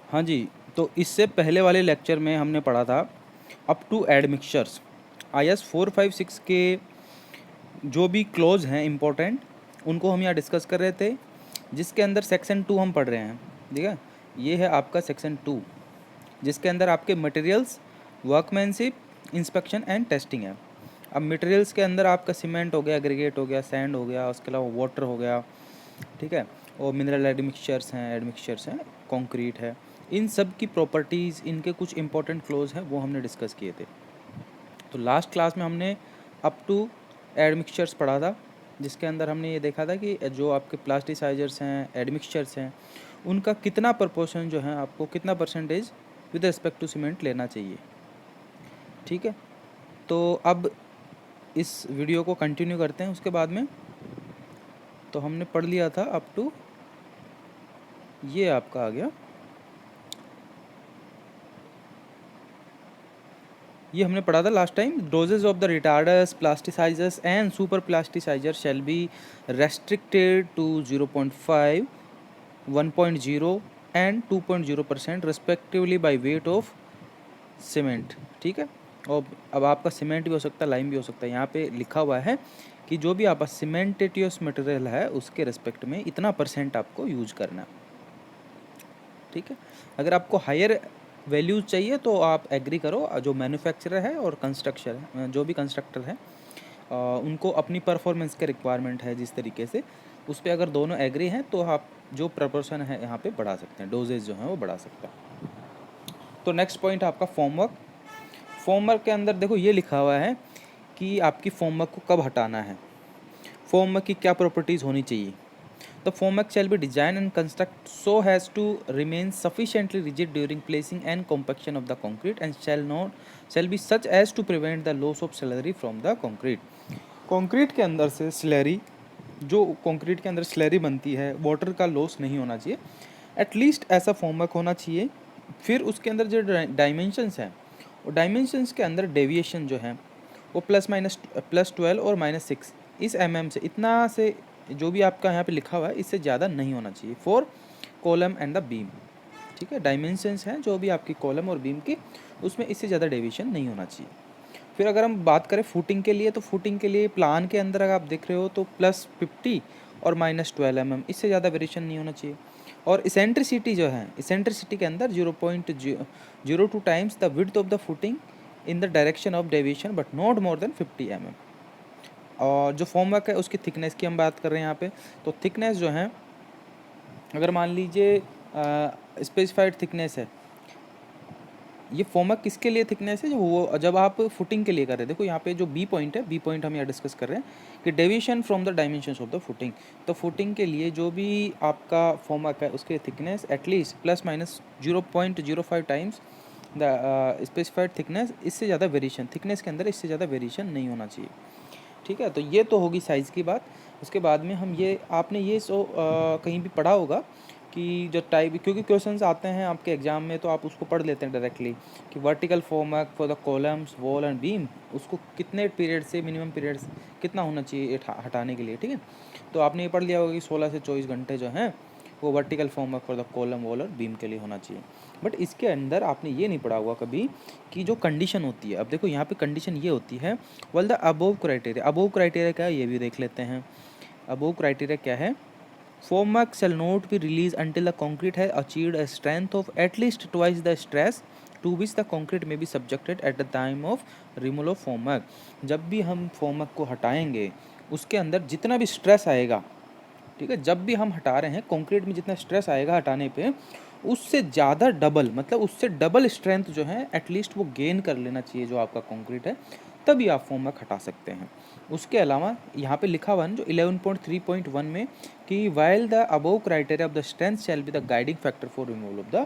हाँ जी, तो इससे पहले वाले लेक्चर में हमने पढ़ा था अप टू एडमिक्सचर्स। IS 456 के जो भी क्लोज हैं इम्पोर्टेंट, उनको हम यहाँ डिस्कस कर रहे थे, जिसके अंदर सेक्शन 2 हम पढ़ रहे हैं। ठीक है, ये है आपका सेक्शन 2, जिसके अंदर आपके materials, workmanship, inspection and testing है। अब मटेरियल्स के अंदर आपका सीमेंट हो गया, एग्रीगेट हो गया, सैंड हो गया, उसके अलावा वाटर हो गया, ठीक है, और मिनरल एडमिक्सचर्स हैं, कंक्रीट है। इन सब की प्रॉपर्टीज़, इनके कुछ इंपॉर्टेंट क्लोज हैं, वो हमने डिस्कस किए थे। तो लास्ट क्लास में हमने अप टू एडमिक्सचर्स पढ़ा था, जिसके अंदर हमने ये देखा था कि जो आपके प्लास्टिसाइजर्स हैं, एडमिक्सचर्स हैं, उनका कितना प्रपोर्शन जो है, आपको कितना percentage with respect to cement लेना चाहिए। ठीक है, तो अब इस वीडियो को कंटिन्यू करते हैं उसके बाद में। तो हमने पढ़ लिया था अप टू, ये आपका आ गया, ये हमने पढ़ा था last time. Doses of the retarders, plasticizers and super plasticizer shall be restricted to 0.5, 1.0 and 2.0% respectively by weight of cement. ठीक है, और अब आपका सीमेंट भी हो सकता है, लाइम भी हो सकता है। यहाँ पे लिखा हुआ है कि जो भी आपका सीमेंटेटियस मटेरियल है, उसके रिस्पेक्ट में इतना % आपको यूज करना। ठीक है, अगर आपको हायर वैल्यूज चाहिए तो आप एग्री करो, जो मैन्युफैक्चरर है और कंस्ट्रक्शन, जो भी कंस्ट्रक्टर है, उनको अपनी परफॉर्मेंस के रिक्वायरमेंट है जिस तरीके से, उस पर अगर दोनों एग्री हैं तो आप जो प्रपोर्शन है यहाँ पे बढ़ा सकते हैं, डोजेज जो हैं वो बढ़ा सकते हैं। तो नेक्स्ट पॉइंट आपका फॉर्मवर्क। फॉर्मवर्क के अंदर देखो ये लिखा हुआ है कि आपकी फॉर्मवर्क को कब हटाना है, फॉर्मवर्क की क्या प्रॉपर्टीज़ होनी चाहिए। The formwork shall be designed and constructed so as to remain sufficiently rigid during placing and compaction of the concrete and shall be such as to prevent the loss of slurry from the concrete. Concrete के अंदर से स्लैरी, जो concrete के अंदर स्लैरी बनती है, water का loss नहीं होना चाहिए। एटलीस्ट ऐसा फॉर्मवर्क होना चाहिए। फिर उसके अंदर जो डायमेंशंस हैं, वो डायमेंशंस के अंदर डेविएशन जो है वो +12 और -6 इस से, इतना से जो भी आपका यहाँ पे लिखा हुआ है, इससे ज़्यादा नहीं होना चाहिए for column and the beam. ठीक है, डायमेंशंस हैं जो भी आपकी कॉलम और बीम की, उसमें इससे ज़्यादा डेविएशन नहीं होना चाहिए। फिर अगर हम बात करें फुटिंग के लिए, तो फुटिंग के लिए प्लान के अंदर अगर आप देख रहे हो तो +50 और -12 mm, इससे ज़्यादा वेरिएशन नहीं होना चाहिए। और इसेंट्रिसिटी जो है, इसेंट्रिसिटी के अंदर 0.02 times the width of the footing in the direction of deviation but not more than 50 mm। और जो फॉर्मवर्क है उसकी थिकनेस की हम बात कर रहे हैं यहाँ पे, तो थिकनेस जो है, अगर मान लीजिए स्पेसिफाइड थिकनेस है, ये फॉर्मवर्क किसके लिए थिकनेस है, जब आप फुटिंग के लिए कर रहे हैं। देखो यहाँ पे जो बी पॉइंट है, बी पॉइंट हम यहाँ डिस्कस कर रहे हैं कि deviation from the dimensions of the footing. तो फुटिंग के लिए जो भी आपका फॉर्मवर्क है, उसके thickness at least +-0.05 times the specified thickness, इससे ज़्यादा वेरिएशन, थिकनेस के अंदर इससे ज़्यादा वेरिएशन नहीं होना चाहिए। ठीक है, तो ये तो होगी साइज़ की बात। उसके बाद में हम ये, आपने ये कहीं भी पढ़ा होगा कि जो टाइप, क्योंकि क्वेश्चंस आते हैं आपके एग्जाम में, तो आप उसको पढ़ लेते हैं डायरेक्टली कि vertical formwork for the columns, wall and beam, उसको कितने पीरियड से, मिनिमम पीरियड्स कितना होना चाहिए हटाने के लिए। ठीक है, तो आपने ये पढ़ लिया होगा कि 16 से 24 घंटे जो हैं वो vertical formwork for the column, wall और बीम के लिए होना चाहिए। बट इसके अंदर आपने ये नहीं पढ़ा होगा कभी कि जो कंडीशन होती है, अब देखो यहाँ पे कंडीशन ये होती है, well the above criteria. Above criteria क्या है ये भी देख लेते हैं। अबोव क्राइटेरिया क्या है, formwork shall not be released until the concrete has achieved a strength of at least twice the stress to which the concrete may be subjected at the time of removal of formwork। जब भी हम formwork को हटाएंगे, उसके अंदर जितना भी stress आएगा, ठीक है, जब भी हम हटा रहे हैं कंक्रीट में जितना स्ट्रेस आएगा हटाने पे, उससे ज़्यादा डबल, मतलब उससे डबल स्ट्रेंथ जो है एटलीस्ट वो गेन कर लेना चाहिए जो आपका कंक्रीट है, तभी आप फॉर्मवर्क हटा सकते हैं। उसके अलावा यहाँ पे लिखा हुआ है जो 11.3.1 में कि while the above criteria of the strength shall be the guiding factor for removal of the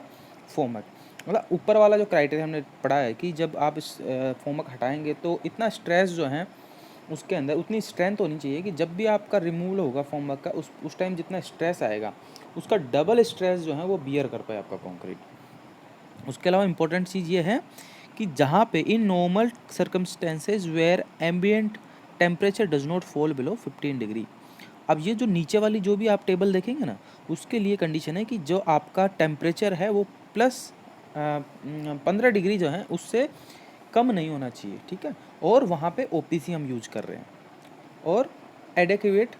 formwork. मतलब ऊपर वाला जो क्राइटेरिया हमने पढ़ा है कि जब आप इस फॉर्मवर्क हटाएंगे तो इतना स्ट्रेस जो है उसके अंदर, उतनी स्ट्रेंथ होनी चाहिए कि जब भी आपका रिमूवल होगा फॉर्मवर्क का, उस टाइम जितना स्ट्रेस आएगा उसका डबल स्ट्रेस जो है वो बियर कर पाए आपका कंक्रीट। उसके अलावा इंपॉर्टेंट चीज़ ये है कि जहाँ पे in normal circumstances where ambient temperature does not fall below 15 degree. अब ये जो नीचे वाली जो भी आप टेबल देखेंगे ना, उसके लिए कंडीशन है कि जो आपका टेम्परेचर है वो प्लस 15 डिग्री जो है उससे कम नहीं होना चाहिए, ठीक है। और वहाँ पे ओपीसी हम यूज कर रहे हैं। और एडेक्वेट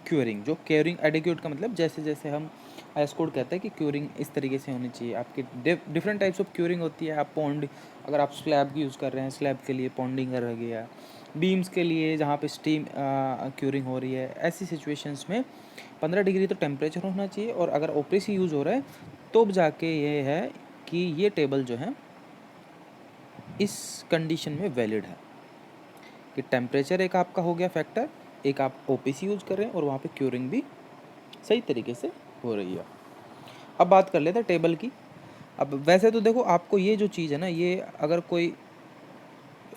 क्यूरिंग, जो क्यूरिंग एडेक्वेट का मतलब जैसे जैसे हम आईएस कोड कहते हैं कि क्यूरिंग इस तरीके से होनी चाहिए आपकी। डिफरेंट टाइप्स ऑफ क्यूरिंग होती है। आप पॉन्ड, अगर आप स्लैब की यूज़ कर रहे हैं, स्लैब के लिए पॉन्डिंग रह गया, बीम्स के लिए जहाँ पे स्टीम क्यूरिंग हो रही है, ऐसी सिचुएशंस में 15 डिग्री तो टेम्परेचर होना चाहिए। और अगर ओपीसी यूज़ हो रहा है तो जाके ये है कि ये टेबल जो है इस कंडीशन में वैलिड है कि टेम्परेचर एक आपका हो गया फैक्टर, एक आप ओपीसी यूज़ कर रहे हैं और वहाँ पे क्यूरिंग भी सही तरीके से हो रही है। अब बात कर लेते हैं टेबल की। अब वैसे तो देखो आपको ये जो चीज़ है ना, ये अगर कोई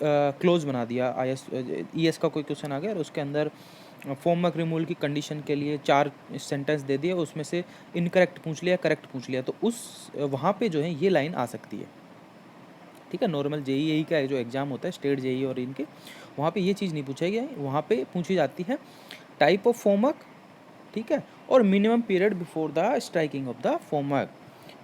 क्लोज बना दिया आईएस ईएस का कोई क्वेश्चन आ गया और उसके अंदर फॉर्म रिमूवल की कंडीशन के लिए 4 सेंटेंस दे दिया, उसमें से इनकरेक्ट पूछ लिया, करेक्ट पूछ लिया, तो उस वहाँ पे जो है ये लाइन आ सकती है, ठीक है। नॉर्मल जेईई का जो एग्ज़ाम होता है, स्टेट जेईई और इनके, वहाँ पे ये चीज़ नहीं पूछा गया है। वहाँ पे पूछी जाती है टाइप ऑफ फॉर्मवर्क, ठीक है, और minimum period before the striking off the formwork.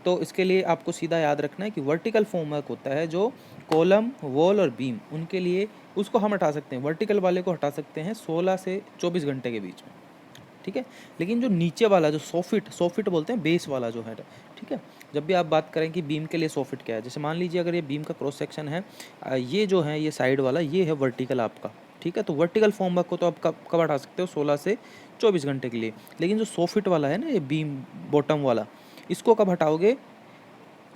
तो इसके लिए आपको सीधा याद रखना है कि वर्टिकल फॉर्मवर्क होता है जो कॉलम, वॉल और बीम, उनके लिए उसको हम हटा सकते हैं, वर्टिकल वाले को हटा सकते हैं 16 से 24 घंटे के बीच में, ठीक है। लेकिन जो नीचे वाला जो 100 फीट बोलते हैं, बेस वाला जो है, ठीक है। जब भी आप बात करें कि बीम के लिए 100 फीट क्या है, जैसे मान लीजिए अगर ये बीम का क्रॉस सेक्शन है, ये जो है ये साइड वाला ये है वर्टिकल आपका, ठीक है। तो वर्टिकल फॉर्मवर्क को तो आप कब कब हटा सकते हो, 16 से 24 घंटे के लिए। लेकिन जो 100 फीट वाला है ना, ये बीम बॉटम वाला, इसको कब हटाओगे?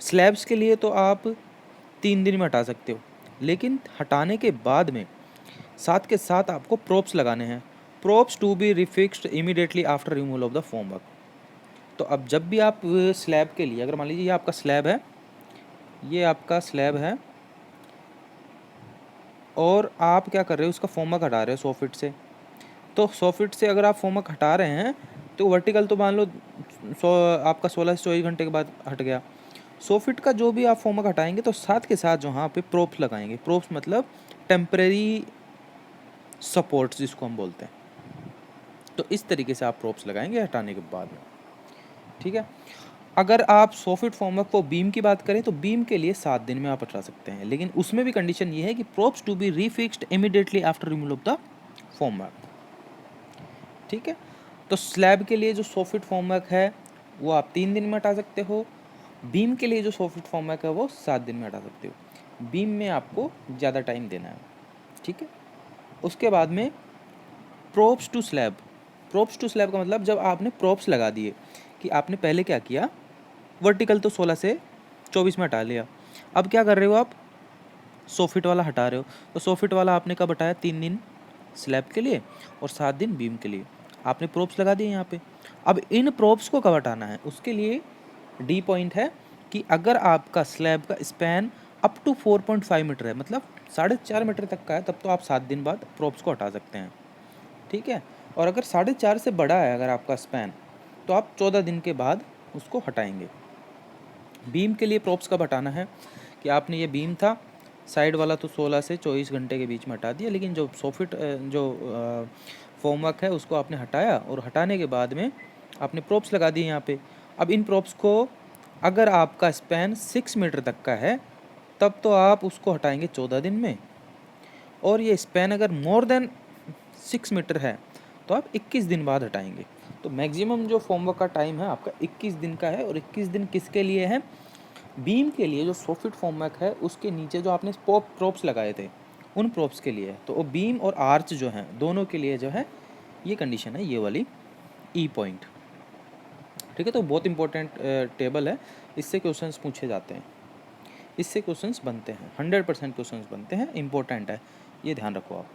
स्लैब्स के लिए तो आप 3 दिन में हटा सकते हो, लेकिन हटाने के बाद में साथ के साथ आपको प्रोप्स लगाने हैं। Props to be refixed immediately after removal of the formwork. तो अब जब भी आप स्लैब के लिए, अगर मान लीजिए ये आपका स्लैब है, ये आपका स्लैब है और आप क्या कर रहे हो, उसका फॉर्मवर्क हटा रहे हो 100 फीट से, तो 100 फीट से अगर आप फॉर्मवर्क हटा रहे हैं तो वर्टिकल तो मान लो आपका 16 से 24 घंटे के बाद हट गया। 100 फीट का जो भी आप फॉर्मवर्क हटाएंगे तो साथ के साथ जो वहाँ पे प्रोप्स लगाएंगे। प्रोप्स मतलब टेम्परेरी सपोर्ट्स जिसको हम बोलते हैं। तो इस तरीके से आप प्रोप्स लगाएंगे हटाने के बाद में, ठीक है। अगर आप 100 फीट फॉर्मवर्क को बीम की बात करें तो बीम के लिए 7 दिन में आप हटा सकते हैं, लेकिन उसमें भी कंडीशन ये है कि props to be refixed immediately after removal of the formwork, ठीक है। तो स्लैब के लिए जो 100 फीट फॉर्मवर्क है वो आप 3 दिन में हटा सकते हो। बीम के लिए जो 100 फीट फॉर्मवर्क है वो 7 दिन में हटा सकते हो। बीम में आपको ज़्यादा टाइम देना है, ठीक है। उसके बाद में props to slab. Props to slab का मतलब जब आपने प्रोप्स लगा दिए, कि आपने पहले क्या किया, वर्टिकल तो 16 से 24 में हटा लिया, अब क्या कर रहे हो आप, 100 फीट वाला हटा रहे हो। तो 100 फीट वाला आपने कब हटाया, 3 दिन स्लैब के लिए और 7 दिन बीम के लिए। आपने प्रोप्स लगा दिए यहाँ पे। अब इन प्रोप्स को कब हटाना है, उसके लिए डी पॉइंट है कि अगर आपका स्लैब का स्पैन अप टू 4.5 मीटर है, मतलब 4.5 मीटर तक का है, तब तो आप 7 दिन बाद प्रोप्स को हटा सकते हैं, ठीक है। और अगर 4.5 से बड़ा है अगर आपका स्पैन, तो आप 14 दिन के बाद उसको हटाएंगे। बीम के लिए प्रोप्स कब हटाना है, कि आपने ये बीम था साइड वाला तो 16 से 24 घंटे के बीच में हटा दिया, लेकिन जो 100 फीट जो फॉर्मवर्क है उसको आपने हटाया और हटाने के बाद में आपने प्रोप्स लगा दिए यहाँ पे। अब इन प्रोप्स को, अगर आपका स्पैन 6 मीटर तक का है तब तो आप उसको हटाएंगे 14 दिन में, और ये स्पैन अगर मोर देन 6 मीटर है तो आप 21 दिन बाद हटाएंगे। तो मैक्सिमम जो फॉर्मवर्क का टाइम है आपका 21 दिन का है। और 21 दिन किसके लिए है, बीम के लिए जो 100 फीट फॉर्मवर्क है उसके नीचे जो आपने प्रोप्स लगाए थे उन प्रोप्स के लिए है। तो वो बीम और आर्च जो हैं दोनों के लिए जो है ये कंडीशन है, ये वाली ई पॉइंट, ठीक है। तो बहुत इंपॉर्टेंट टेबल है, इससे क्वेश्चंस पूछे जाते हैं, इससे क्वेश्चंस बनते हैं, 100% क्वेश्चंस बनते हैं, इंपॉर्टेंट है, ये ध्यान रखो आप,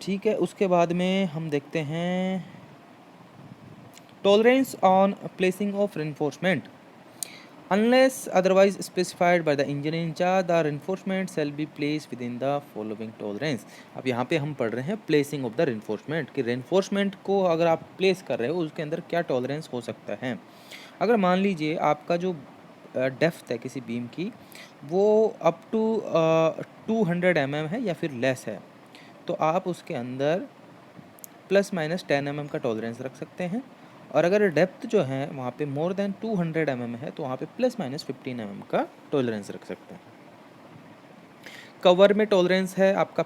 ठीक है। उसके बाद में हम देखते हैं tolerance on placing of reinforcement unless otherwise specified by the engineer in charge, the reinforcement shall be placed within the following tolerance। अब यहाँ पे हम पढ़ रहे हैं प्लेसिंग ऑफ द रेनफोर्समेंट, कि रेनफोर्समेंट को अगर आप प्लेस कर रहे हो उसके अंदर क्या टॉलरेंस हो सकता है। अगर मान लीजिए आपका जो डेप्थ है किसी बीम की वो अप टू 200 mm है या फिर लेस है, तो आप उसके अंदर ±10 mm का टॉलरेंस रख सकते हैं। और अगर डेप्थ जो है वहाँ पे मोर देन 200 mm है तो वहाँ पे ±15 mm का टॉलरेंस रख सकते हैं। कवर में टॉलरेंस है आपका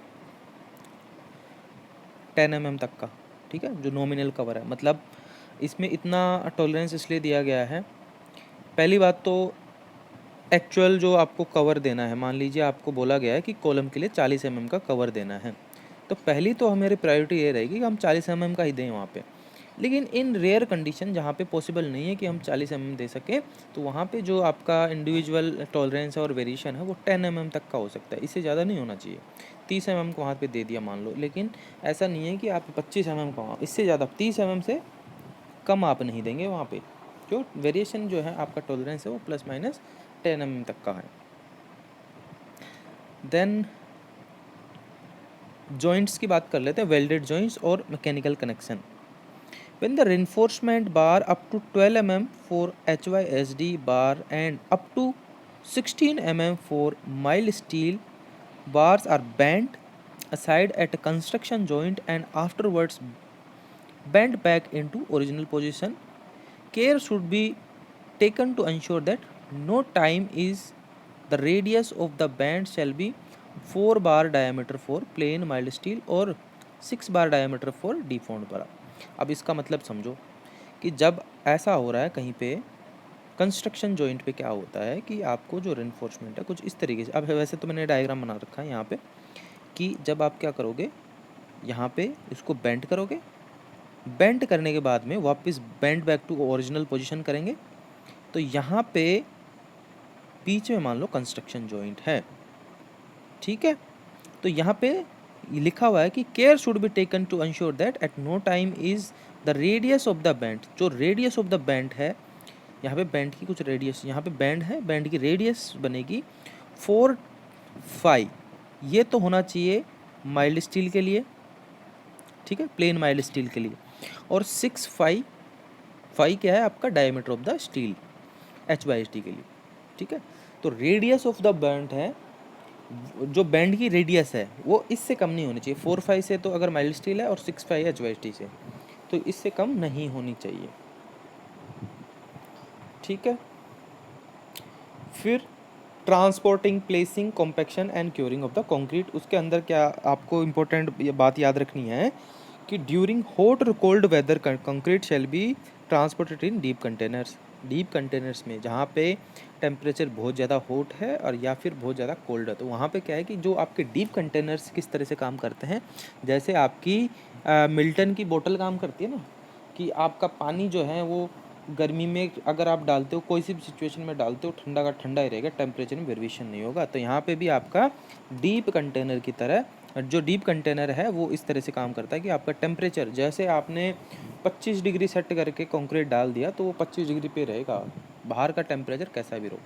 10 mm तक का, ठीक है, जो नॉमिनल कवर है। मतलब इसमें इतना टॉलरेंस इसलिए दिया गया है, पहली बात तो एक्चुअल जो आपको कवर देना है, मान लीजिए आपको बोला गया है कि कॉलम के लिए 40 mm का कवर देना है, तो पहली तो हमारी प्रायोरिटी ये रहेगी कि हम 40 mm का ही दें वहाँ पे। लेकिन इन रेयर कंडीशन जहाँ पे पॉसिबल नहीं है कि हम 40 mm दे सकें, तो वहाँ पे जो आपका इंडिविजुअल टॉलरेंस और वेरिएशन है वो 10 mm तक का हो सकता है, इससे ज़्यादा नहीं होना चाहिए। 30 mm को वहाँ पे दे दिया मान लो, लेकिन ऐसा नहीं है कि आप 25 mm का, वहाँ इससे ज़्यादा 30 mm से कम आप नहीं देंगे वहाँ पे, क्यों, वेरिएशन जो है आपका टॉलरेंस है वो ±10 mm तक का है। देन जॉइंट्स की बात कर लेते हैं, वेल्डेड जॉइंट्स और mechanical connection. When the reinforcement bar up to 12 mm for HYSD bar and up to 16 mm for mild steel bars are bent aside at a construction joint and afterwards bent back into original position, care should be taken to ensure that no time is the radius of the band shall be 4 bar diameter for plain mild steel और 6 बार diameter for deformed bar। अब इसका मतलब समझो कि जब ऐसा हो रहा है कहीं पे कंस्ट्रक्शन जॉइंट पे, क्या होता है कि आपको जो रेनफोर्समेंट है कुछ इस तरीके से, अब वैसे तो मैंने डायग्राम बना रखा है यहाँ पे, कि जब आप क्या करोगे, यहाँ पे इसको बेंड करोगे, बेंड करने के बाद में वापस bend back to original position करेंगे, तो यहाँ पे बीच में मान लो कंस्ट्रक्शन जॉइंट है, ठीक है। तो यहाँ पे लिखा हुआ है कि care should be taken to ensure that at no time is the radius of the bend, जो रेडियस ऑफ द बैंड है, यहाँ पे बैंड की कुछ रेडियस, यहाँ पे बैंड है, बैंड की रेडियस बनेगी 4-5, ये तो होना चाहिए माइल्ड स्टील के लिए, ठीक है, प्लेन माइल्ड स्टील के लिए, और 6-5 क्या है आपका diameter of the steel HYSD के लिए, ठीक है। तो रेडियस ऑफ द बैंड है, जो बैंड की रेडियस है वो इससे कम नहीं होनी चाहिए, 4-5 से तो अगर माइल्ड स्टील है और 6-5 HYSD से, तो इससे कम नहीं होनी चाहिए, ठीक है। फिर transporting, placing, compaction and curing of the concrete, उसके अंदर क्या आपको इम्पोर्टेंट ये बात याद रखनी है कि ड्यूरिंग हॉट और cold weather concrete shall be transported in deep containers, deep containers में जहाँ पे टेम्परेचर बहुत ज़्यादा हॉट है और या फिर बहुत ज़्यादा कोल्ड है, तो वहाँ पे क्या है कि जो आपके डीप कंटेनर्स किस तरह से काम करते हैं, जैसे आपकी मिल्टन की बोतल काम करती है ना, कि आपका पानी जो है वो गर्मी में अगर आप डालते हो, कोई सी भी सिचुएशन में डालते हो, ठंडा का ठंडा ही रहेगा, टेम्परेचर में वेरिएशन नहीं होगा। तो यहाँ पे भी आपका डीप कंटेनर की तरह, जो डीप कंटेनर है वो इस तरह से काम करता है कि आपका टेम्परेचर, जैसे आपने 25 डिग्री सेट करके कंक्रीट डाल दिया तो वो 25 डिग्री पे रहेगा, बाहर का टेम्परेचर कैसा भी रहो।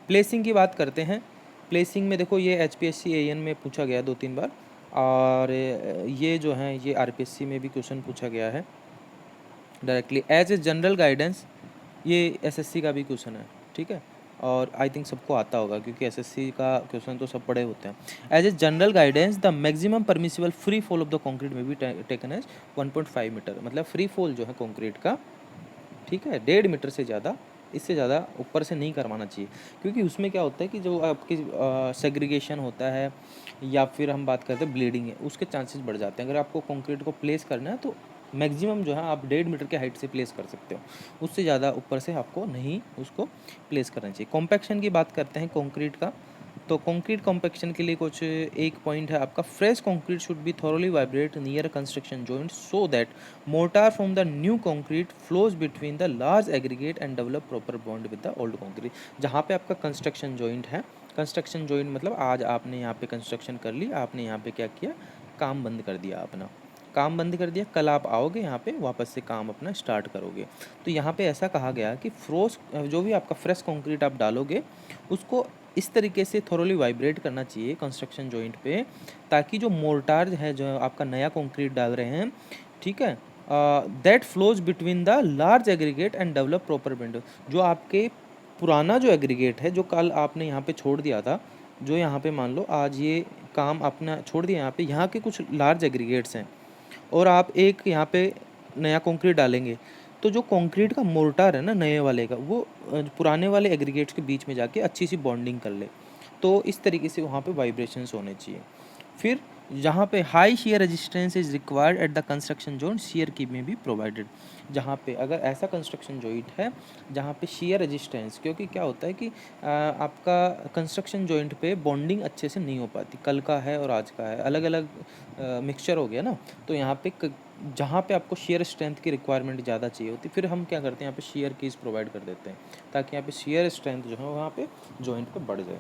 प्लेसिंग की बात करते हैं। प्लेसिंग में देखो ये HPSC AN में पूछा गया 2-3 बार, और ये जो है ये RPSC में भी क्वेश्चन पूछा गया है directly as a general guidance, ये SSC का भी क्वेश्चन है, ठीक है, और आई थिंक सबको आता होगा क्योंकि SSC का क्वेश्चन तो सब पढ़े होते हैं। As a general guidance the maximum permissible free fall of the concrete may be taken as 1.5 metre, मतलब फ्री फॉल जो है कंक्रीट का, ठीक है, 1.5 मीटर से ज़्यादा, इससे ज़्यादा ऊपर से नहीं करवाना चाहिए, क्योंकि उसमें क्या होता है कि जो आपकी सेग्रीगेशन होता है या फिर हम बात करते हैं ब्लीडिंग है, उसके चांसेस बढ़ जाते हैं। अगर आपको कंक्रीट को प्लेस करना है तो मैक्सिमम जो है आप 1.5 मीटर के हाइट से प्लेस कर सकते हो, उससे ज़्यादा ऊपर से आपको नहीं उसको प्लेस करना चाहिए। कॉम्पैक्शन की बात करते हैं कंक्रीट का, तो कंक्रीट कॉम्पैक्शन के लिए कुछ एक पॉइंट है आपका, fresh concrete should be thoroughly vibrate near construction joint so that mortar from the new concrete flows between the large aggregate and develop proper bond with the old concrete. जहाँ पे आपका construction joint है, construction joint मतलब आज आपने यहाँ पे construction कर ली, आपने यहाँ पे क्या किया, काम बंद कर दिया, अपना काम बंद कर दिया, कल आप आओगे यहाँ पे वापस से काम अपना स्टार्ट करोगे। तो यहाँ पे ऐसा कहा गया कि फ्रोज जो भी आपका फ्रेश कंक्रीट आप डालोगे उसको इस तरीके से थोरोली वाइब्रेट करना चाहिए कंस्ट्रक्शन जॉइंट पे, ताकि जो मोर्टार है, जो आपका नया कंक्रीट डाल रहे हैं, ठीक है, that flows between the large aggregate and develop proper window, जो आपके पुराना जो एग्रीगेट है जो कल आपने यहाँ पे छोड़ दिया था, जो यहाँ पे मान लो आज ये काम अपना छोड़ दिया, यहाँ पे यहाँ के कुछ लार्ज एग्रीगेट्स हैं और आप एक यहाँ पे नया कंक्रीट डालेंगे तो जो कंक्रीट का मोर्टार है ना नए वाले का, वो पुराने वाले एग्रीगेट्स के बीच में जाके अच्छी सी बॉन्डिंग कर ले। तो इस तरीके से वहाँ पे वाइब्रेशंस होने चाहिए। फिर जहाँ पे high share resistance is required at the construction zone, share की में भी प्रोवाइडेड। जहाँ पे अगर ऐसा कंस्ट्रक्शन जॉइंट है जहाँ पे शेयर रेजिस्टेंस, क्योंकि क्या होता है कि आपका कंस्ट्रक्शन जॉइंट पे बॉन्डिंग अच्छे से नहीं हो पाती, कल का है और आज का है, अलग अलग मिक्सचर हो गया ना। तो यहाँ पे जहाँ पे आपको शेयर स्ट्रेंथ की रिक्वायरमेंट ज़्यादा चाहिए होती, फिर हम क्या करते हैं यहाँ पे शेयर कीज प्रोवाइड कर देते हैं ताकि यहाँ पे शेयर स्ट्रेंथ जो है वहाँ पे जॉइंट पे बढ़ जाए।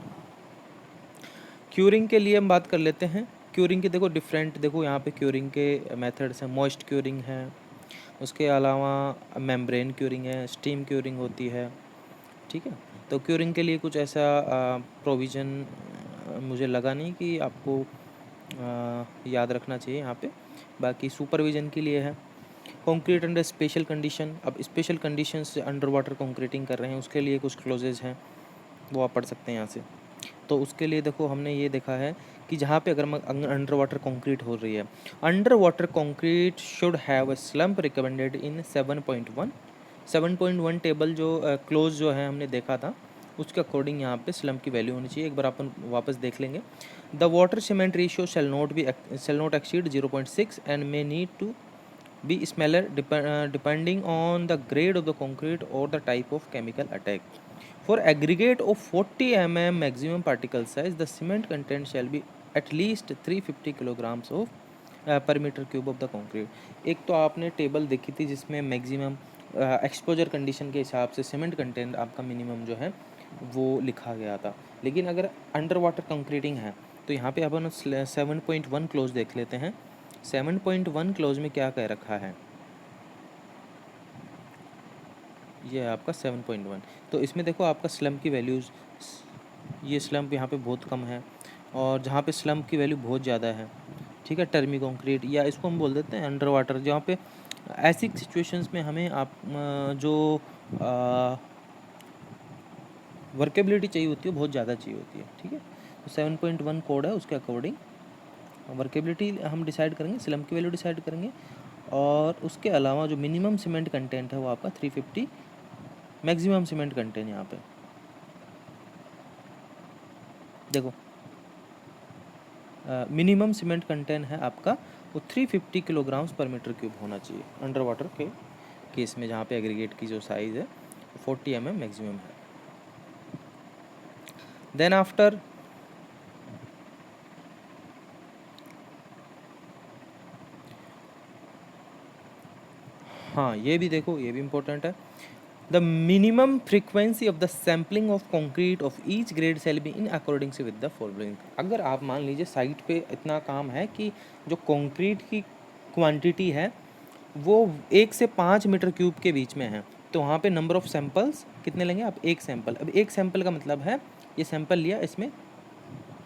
क्यूरिंग के लिए हम बात कर लेते हैं। क्यूरिंग के देखो डिफरेंट, देखो यहाँ पे क्यूरिंग के मेथड्स हैं। मॉइस्ट क्यूरिंग है, उसके अलावा मेम्ब्रेन क्यूरिंग है, स्टीम क्यूरिंग होती है, ठीक है। तो क्यूरिंग के लिए कुछ ऐसा प्रोविज़न मुझे लगा नहीं कि आपको याद रखना चाहिए यहाँ पे। बाकी सुपरविज़न के लिए है। कंक्रीट अंडर स्पेशल कंडीशन, अब स्पेशल कंडीशन से अंडर वाटर कंक्रीटिंग कर रहे हैं उसके लिए कुछ क्लोजेज हैं, वो आप पढ़ सकते हैं यहाँ से। तो उसके लिए देखो हमने ये देखा है कि जहाँ पे अगर अंडर वाटर कंक्रीट हो रही है, under water concrete should have a slump recommended in 7.1 table जो क्लोज जो है हमने देखा था उसके अकॉर्डिंग यहाँ पे स्लम्प की वैल्यू होनी चाहिए। एक बार अपन वापस देख लेंगे। The water cement ratio shall not exceed 0.6 and may need to be smaller depending on the grade of the concrete और the type of chemical attack. For aggregate of 40 mm maximum particle size, the cement content shall be at least 350 kilograms of per meter cube of the concrete। एक तो आपने table देखी थी जिसमें maximum exposure condition के हिसाब से cement content आपका मिनिमम जो है वो लिखा गया था। लेकिन अगर अंडर वाटर कंक्रीटिंग है तो यहाँ पे अपन 7.1 क्लोज देख लेते हैं। 7.1 क्लोज में क्या कह रखा है, ये है आपका 7.1। तो इसमें देखो आपका स्लम्प की वैल्यूज़, ये स्लम्प यहाँ पे बहुत कम है और जहाँ पे स्लम्प की वैल्यू बहुत ज़्यादा है, ठीक है, टर्मी कंक्रीट या इसको हम बोल देते हैं अंडर वाटर, जहाँ पे ऐसी सिचुएशंस में हमें आप जो वर्केबिलिटी चाहिए होती है बहुत ज़्यादा चाहिए होती है, ठीक है। तो 7.1 कोड है, उसके अकॉर्डिंग वर्केबिलिटी हम डिसाइड करेंगे, स्लम्प की वैल्यू डिसाइड करेंगे और उसके अलावा जो मिनिमम सीमेंट कंटेंट है वो आपका 350, मैक्सिमम सीमेंट कंटेंट यहाँ पे देखो मिनिमम सीमेंट कंटेंट है आपका वो 350 किलोग्राम्स पर मीटर क्यूब होना चाहिए अंडर वाटर के केस में, जहाँ पे एग्रीगेट की जो साइज़ है 40 mm मैक्सिमम है। देन आफ्टर हाँ ये भी देखो, ये भी इम्पोर्टेंट है। The minimum frequency of the sampling of concrete of each grade shall be in according with the following. अगर आप मान लीजिए साइट पे इतना काम है कि जो कंक्रीट की क्वांटिटी है वो 1 से 5 मीटर क्यूब के बीच में है, तो वहाँ पे नंबर ऑफ़ सैंपल्स कितने लेंगे आप, एक सैंपल। अब एक सैंपल का मतलब है ये सैंपल लिया, इसमें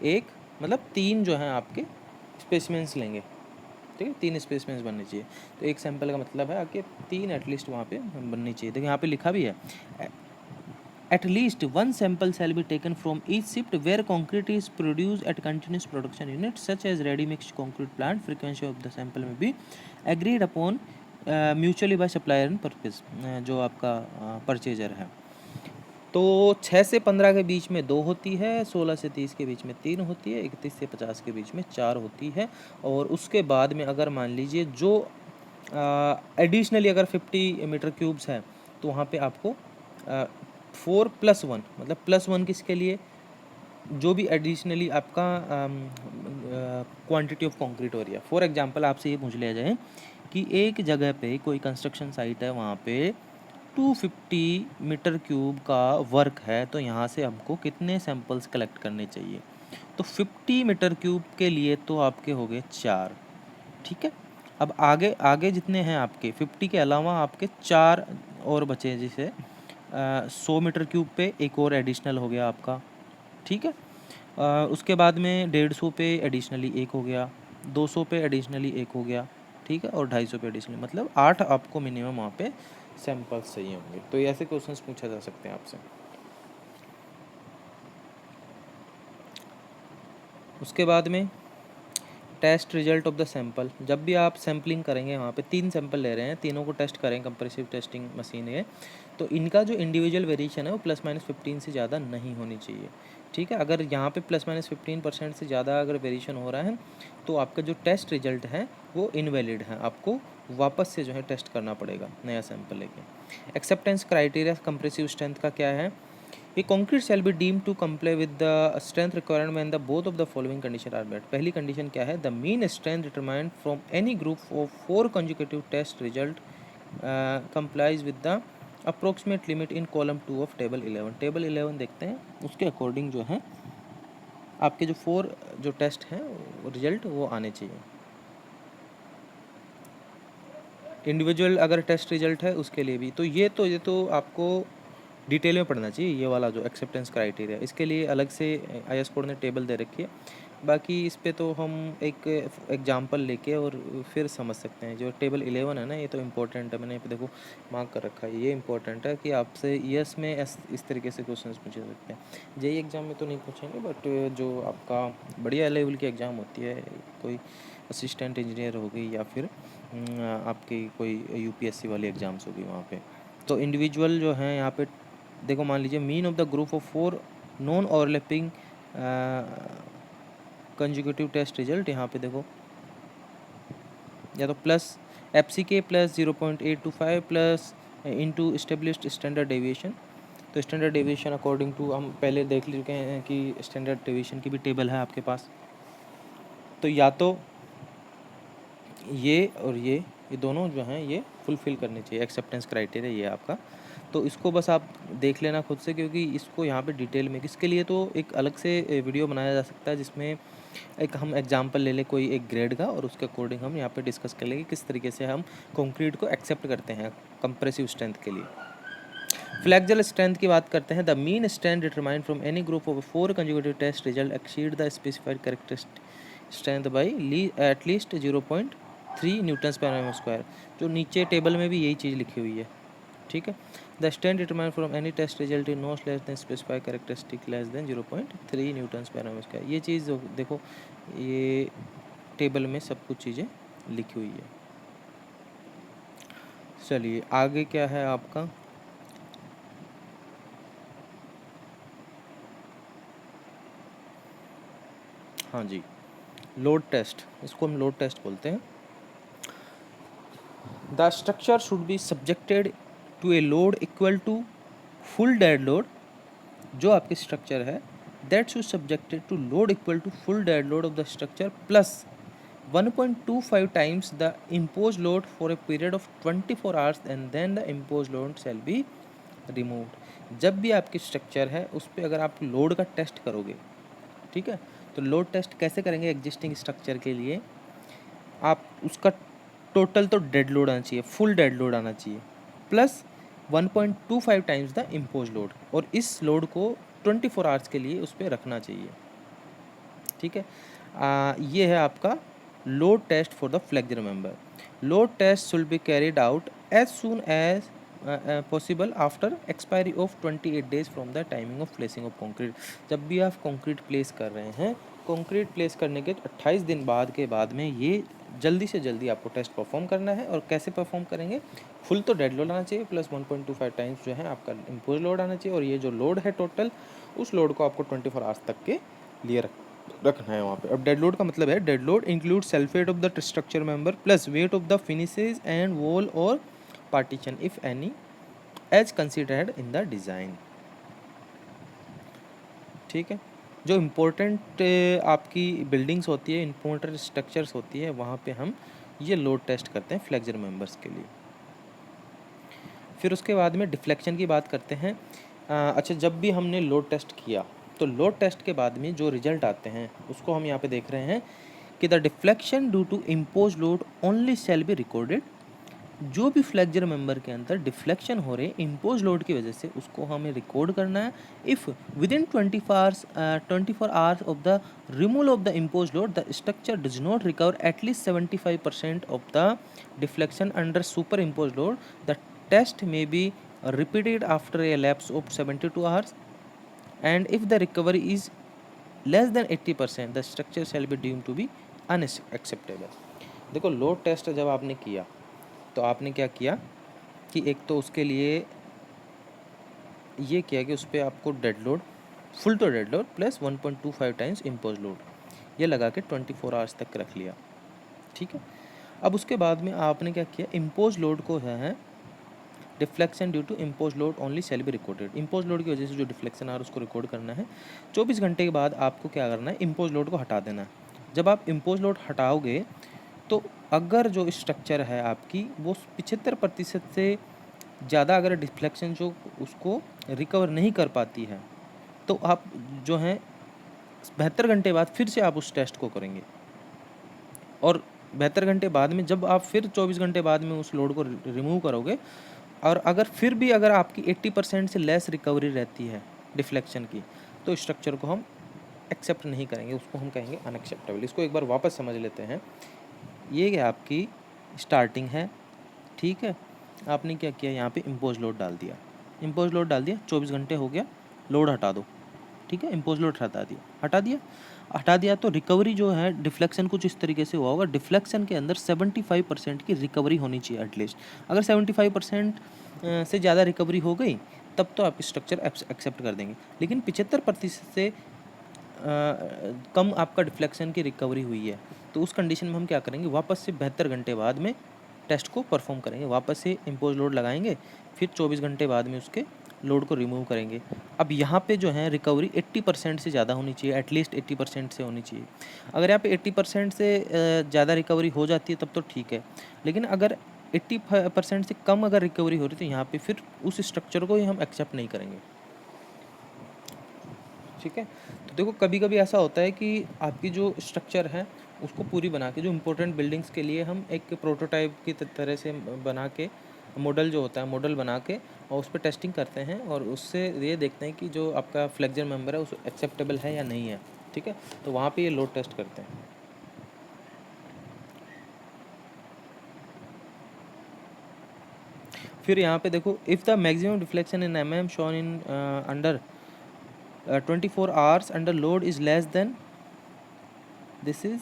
एक मतलब 3 जो हैं आपके स्पेसिमेंस लेंगे, ठीक है, 3 स्पेसिमेंस बनने चाहिए। तो एक सैंपल का मतलब है आपके 3 एटलीस्ट वहाँ पे बननी चाहिए। देखिए यहाँ पे लिखा भी है at least one sample shall be taken from each shift where concrete is produced at continuous production units such as ready mixed concrete plant। frequency of the sample may be agreed upon mutually by supplier and purchase जो आपका purchaser है। तो 6 से 15 के बीच में 2 होती है, 16 से 30 के बीच में 3 होती है, 31 से 50 के बीच में 4 होती है। और उसके बाद में अगर मान लीजिए जो एडिशनली अगर 50 मीटर क्यूब्स है तो वहाँ पे आपको 4+1 मतलब +1 किसके लिए, जो भी एडिशनली आपका क्वांटिटी ऑफ कंक्रीट हो रही है। फॉर एग्जांपल आपसे ये पूछ लिया जाए कि एक जगह पे कोई कंस्ट्रक्शन साइट है, वहाँ पे 250 मीटर क्यूब का वर्क है, तो यहाँ से हमको कितने सैंपल्स कलेक्ट करने चाहिए। तो 50 मीटर क्यूब के लिए तो आपके हो गए 4, ठीक है। अब आगे आगे जितने हैं आपके 50 के अलावा आपके 4 और बचे, जैसे 100 मीटर क्यूब पे एक और एडिशनल हो गया आपका, ठीक है। उसके बाद में 150 पे एडिशनली एक हो गया, 200 पे एडिशनली एक हो गया, ठीक है, और 250 पे एडिशनली, मतलब 8 आपको मिनिमम वहाँ पे सैंपल्स चाहिए होंगे। तो ये ऐसे क्वेश्चंस पूछा जा सकते हैं आपसे। उसके बाद में test result of the sample, जब भी आप सैम्पलिंग करेंगे वहाँ पे 3 सैंपल ले रहे हैं, तीनों को टेस्ट करें, कंप्रेसिव टेस्टिंग मशीन है, तो इनका जो इंडिविजुअल वेरिएशन है वो ±15 से ज़्यादा नहीं होनी चाहिए। ठीक है, अगर यहाँ पे ±15% से ज़्यादा अगर वेरिएशन हो रहा है तो आपका जो टेस्ट रिजल्ट है वो इनवैलिड है, आपको वापस से जो है टेस्ट करना पड़ेगा नया सैंपल लेके। एक्सेप्टेंस क्राइटेरिया कंप्रेसिव स्ट्रेंथ का क्या है? A concrete shall be deemed to comply with the strength requirement when the both of the following condition are met. पहली कंडीशन क्या है? The mean strength determined from any group of 4 consecutive test result complies with the approximate limit in column 2 of table 11. Table 11 देखते हैं, उसके according जो है आपके जो 4 जो टेस्ट हैं रिजल्ट वो आने चाहिए। इंडिविजुअल अगर टेस्ट रिजल्ट है उसके लिए भी, तो ये तो आपको डिटेल में पढ़ना चाहिए, ये वाला जो एक्सेप्टेंस क्राइटेरिया, इसके लिए अलग से आईएस कोड ने टेबल दे रखी है। बाकी इस पे तो हम एक एग्जांपल लेके और फिर समझ सकते हैं। जो टेबल 11 है ना, ये तो इम्पोर्टेंट है, मैंने पे देखो मार्क कर रखा है, ये इम्पोर्टेंट है कि आपसे ईएस में इस तरीके से क्वेश्चंस पूछे सकते हैं। जेई एग्ज़ाम में तो नहीं पूछेंगे, बट जो आपका बढ़िया लेवल की एग्ज़ाम होती है, कोई असिस्टेंट इंजीनियर होगी या फिर आपकी कोई यूपीएससी वाली एग्ज़ाम्स होगी वहाँ पे, तो इंडिविजुअल जो हैं यहाँ पे देखो, मान लीजिए mean of the group of 4 non overlapping consecutive test result, यहाँ पे देखो या तो plus FCK plus 0.825 plus into established standard deviation. तो स्टैंडर्ड डेविएशन अकॉर्डिंग टू हम पहले देख चुके हैं कि स्टैंडर्ड डेविएशन की भी टेबल है आपके पास, तो या तो ये और ये दोनों जो हैं ये फुलफ़िल करने चाहिए एक्सेप्टेंस क्राइटेरिया, ये आपका। तो इसको बस आप देख लेना खुद से, क्योंकि इसको यहाँ पे डिटेल में, इसके लिए तो एक अलग से वीडियो बनाया जा सकता है जिसमें एक हम एग्जांपल ले लें कोई एक ग्रेड का, और उसके अकॉर्डिंग हम यहाँ पे डिस्कस कर लेंगे किस तरीके से हम कंक्रीट को एक्सेप्ट करते हैं कंप्रेसिव स्ट्रेंथ के लिए। फ्लेक्सुरल स्ट्रेंथ की बात करते हैं। The mean strength determined from any group of 4 consecutive test result exceed the specified characteristic strength by at least 0.3 newton per m square. जो नीचे टेबल में भी यही चीज़ लिखी हुई है, ठीक है। The strength determined from any test result is not less than specified characteristic less than 0.3 newton per m square. ये चीज़ देखो, ये टेबल में सब कुछ चीज़ें लिखी हुई है। चलिए आगे क्या है आपका, हाँ जी, लोड टेस्ट, इसको हम लोड टेस्ट बोलते हैं। The structure should be subjected to a load equal to full dead load. जो आपकी स्ट्रक्चर है that should subjected to load equal to full dead load of the structure plus 1.25 times the impose load for a period of 24 hours and then the impose load shall be removed. जब भी आपकी structure है उस पर अगर आप load का test करोगे, ठीक है, तो लोड टेस्ट कैसे करेंगे एग्जिस्टिंग स्ट्रक्चर के लिए, आप उसका टोटल तो डेड लोड आना चाहिए, फुल डेड लोड आना चाहिए, plus 1.25 times the impose load, और इस लोड को 24 आवर्स के लिए उस पर रखना चाहिए, ठीक है। ये है आपका load test for the flexure member. Load test should be carried out as soon as possible after expiry of 28 days from the timing of placing of concrete. जब भी आप कंक्रीट प्लेस कर रहे हैं, कंक्रीट प्लेस करने के 28 दिन बाद के बाद में ये जल्दी से जल्दी आपको टेस्ट परफॉर्म करना है। और कैसे परफॉर्म करेंगे, फुल तो डेड लोड आना चाहिए प्लस 1.25 टाइम्स जो है आपका इम्पोज लोड आना चाहिए, और ये जो लोड है टोटल, उस लोड को आपको 24 आवर्स तक के लिए रखना है वहाँ पे। अब डेड लोड का मतलब है, dead load include self weight of the structure member plus weight of the finishes and wall और partition if any as considered in the design, ठीक है। जो इम्पोर्टेंट आपकी बिल्डिंग्स होती है, इम्पोर्टेंट स्ट्रक्चर्स होती है, वहाँ पे हम ये लोड टेस्ट करते हैं फ्लेक्सर मेंबर्स के लिए। फिर उसके बाद में डिफ्लेक्शन की बात करते हैं। अच्छा, जब भी हमने लोड टेस्ट किया तो लोड टेस्ट के बाद में जो रिजल्ट आते हैं उसको हम यहाँ पे देख रहे हैं कि the deflection due to impose load only shall be recorded. जो भी फ्लेक्सर मेंबर के अंदर डिफ्लेक्शन हो रहे इम्पोज लोड की वजह से, उसको हमें रिकॉर्ड करना है। If within 24 hours of the removal of the impose load the structure does not recover at least 75% of the deflection under superimpose load, the test may be repeated after a lapse of 72 hours, and if the recovery is less than 80% the structure shall be deemed to be unacceptable. देखो load test जब आपने किया तो आपने क्या किया कि एक तो उसके लिए ये किया कि उस पर आपको डेड लोड, फुल तो dead load plus 1.25 times impose load ये लगा के 24 आवर्स तक रख लिया, ठीक है। अब उसके बाद में आपने क्या किया, इम्पोज लोड को है deflection due to impose load only shall be recorded. Impose load की वजह से जो डिफ्लेक्शन आ रहा है उसको रिकॉर्ड करना है। 24 घंटे के बाद आपको क्या करना है, इम्पोज लोड को हटा देना है। जब आप इम्पोज लोड हटाओगे तो अगर जो स्ट्रक्चर है आपकी वो 75% से ज़्यादा अगर डिफ्लेक्शन जो उसको रिकवर नहीं कर पाती है तो आप जो है 72 घंटे बाद फिर से आप उस टेस्ट को करेंगे। और 72 घंटे बाद में जब आप फिर 24 घंटे बाद में उस लोड को रिमूव करोगे और अगर फिर भी अगर आपकी 80% से लेस रिकवरी रहती है डिफ्लेक्शन की तो स्ट्रक्चर को हम एक्सेप्ट नहीं करेंगे, उसको हम कहेंगे अनएक्सेप्टेबल। इसको एक बार वापस समझ लेते हैं। ये आपकी स्टार्टिंग है, ठीक है। आपने क्या किया, यहाँ पे इम्पोज लोड डाल दिया, इम्पोज लोड डाल दिया, 24 घंटे हो गया, लोड हटा दो, ठीक है। इम्पोज लोड हटा दिया तो रिकवरी जो है डिफ्लेक्शन कुछ इस तरीके से हुआ होगा। डिफ्लेक्शन के अंदर 75% की रिकवरी होनी चाहिए एटलीस्ट। अगर 75% से ज़्यादा रिकवरी हो गई तब तो आप स्ट्रक्चर एक्सेप्ट कर देंगे, लेकिन 75% से कम आपका डिफ्लेक्शन की रिकवरी हुई है तो उस कंडीशन में हम क्या करेंगे, वापस से 72 घंटे बाद में टेस्ट को परफॉर्म करेंगे, वापस से इम्पोज लोड लगाएंगे, फिर 24 घंटे बाद में उसके लोड को रिमूव करेंगे। अब यहाँ पे जो है रिकवरी 80% से ज़्यादा होनी चाहिए, एटलीस्ट 80% से होनी चाहिए। अगर यहाँ पे 80% से ज़्यादा रिकवरी हो जाती है तब तो ठीक है, लेकिन अगर 80% से कम अगर रिकवरी हो रही तो यहाँ पे फिर उस स्ट्रक्चर को ही हम एक्सेप्ट नहीं करेंगे, ठीक है। तो देखो कभी कभी ऐसा होता है कि आपकी जो स्ट्रक्चर है उसको पूरी बना के, जो इम्पोर्टेंट बिल्डिंग्स के लिए हम एक प्रोटोटाइप की तरह से बना के, मॉडल जो होता है मॉडल बना के और उस पर टेस्टिंग करते हैं और उससे ये देखते हैं कि जो आपका फ्लेक्चर मेंबर है उस एक्सेप्टेबल है या नहीं है, ठीक है। तो वहाँ पे ये लोड टेस्ट करते हैं। फिर यहाँ पे देखो, if the maximum deflection in mm shown in under 24 hours under load is less than, this is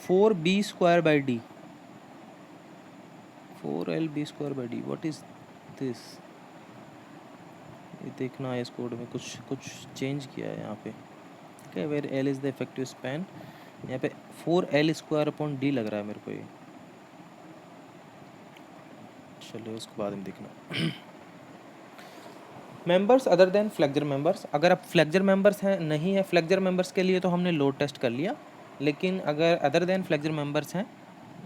4b square by d, 4lb square by d, what is this. ये देखना है इस कोड में कुछ कुछ चेंज किया है यहाँ पे, ठीक है। Where L is the effective span, यहाँ पे 4l स्क्वायर अपॉन d लग रहा है मेरे को ये, चलो उसको बाद में देखना। Members other than flexure members, अगर आप फ्लेक्चर मेंबर्स हैं नहीं है, फ्लेक्चर मेंबर्स के लिए तो हमने लोड टेस्ट कर लिया, लेकिन अगर अदर देन फ्लेक्चर मेंबर्स हैं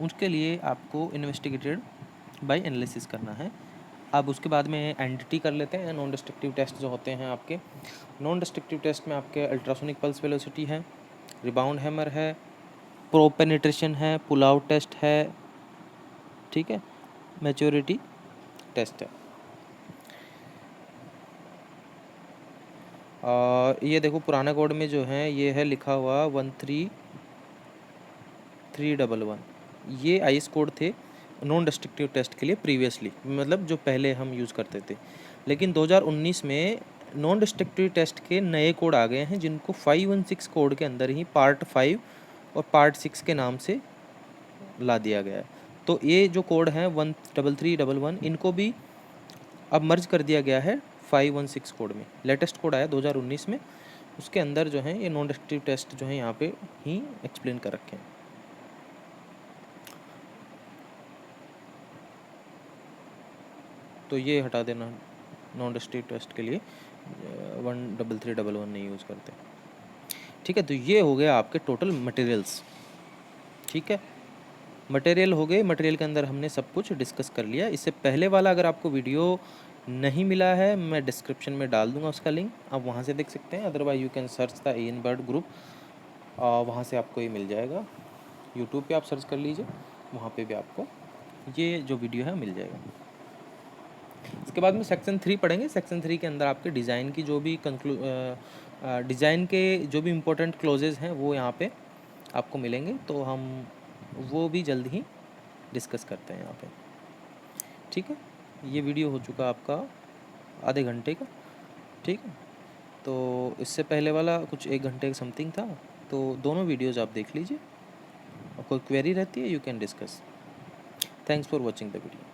उसके लिए आपको इन्वेस्टिगेटेड बाय एनालिसिस करना है। अब उसके बाद में एनडीटी कर लेते हैं, नॉन डिस्ट्रक्टिव टेस्ट जो होते हैं आपके। नॉन डिस्ट्रक्टिव टेस्ट में आपके अल्ट्रासोनिक पल्स वेलोसिटी है, रिबाउंड हैमर है, प्रोब पेनिट्रेशन है, पुल आउट टेस्ट है, ठीक है, मैच्योरिटी टेस्ट है। और ये देखो पुराना कोड में जो है ये है लिखा हुआ 13311, ये आईएस कोड थे नॉन डिस्ट्रक्टिव टेस्ट के लिए प्रीवियसली, मतलब जो पहले हम यूज़ करते थे। लेकिन 2019 में नॉन डिस्ट्रक्टिव टेस्ट के नए कोड आ गए हैं जिनको 516 कोड के अंदर ही पार्ट 5 और पार्ट 6 के नाम से ला दिया गया है। तो ये जो कोड हैं 13311 इनको भी अब मर्ज कर दिया गया है 516 कोड में। लेटेस्ट कोड आया 2019 में, उसके अंदर जो है ये नॉन डिस्ट्रक्टिव टेस्ट जो है यहाँ पे ही एक्सप्लेन कर रखे हैं। तो ये हटा देना, नॉन डिस्ट्रक्टिव टेस्ट के लिए 13311 नहीं यूज़ करते, ठीक है। तो ये हो गया आपके टोटल मटेरियल्स, ठीक है। मटेरियल हो गए, मटेरियल के अंदर हमने सब कुछ डिस्कस कर लिया। इससे पहले वाला अगर आपको वीडियो नहीं मिला है मैं डिस्क्रिप्शन में डाल दूंगा उसका लिंक, आप वहाँ से देख सकते हैं। Otherwise you can search the N bird group, वहाँ से आपको ये मिल जाएगा। यूट्यूब पे आप सर्च कर लीजिए, वहाँ पे भी आपको ये जो वीडियो है मिल जाएगा। इसके बाद में सेक्शन 3 पढ़ेंगे। सेक्शन 3 के अंदर आपके डिज़ाइन की जो भी डिज़ाइन के जो भी इम्पोर्टेंट क्लोजेज हैं वो यहाँ पे आपको मिलेंगे, तो हम वो भी जल्द ही डिस्कस करते हैं यहाँ पे, ठीक है। ये वीडियो हो चुका आपका आधे घंटे का, ठीक है। तो इससे पहले वाला कुछ 1 घंटे समथिंग था, तो दोनों वीडियोज़ आप देख लीजिए। और कोई क्वेरी रहती है you can discuss. Thanks for watching the video.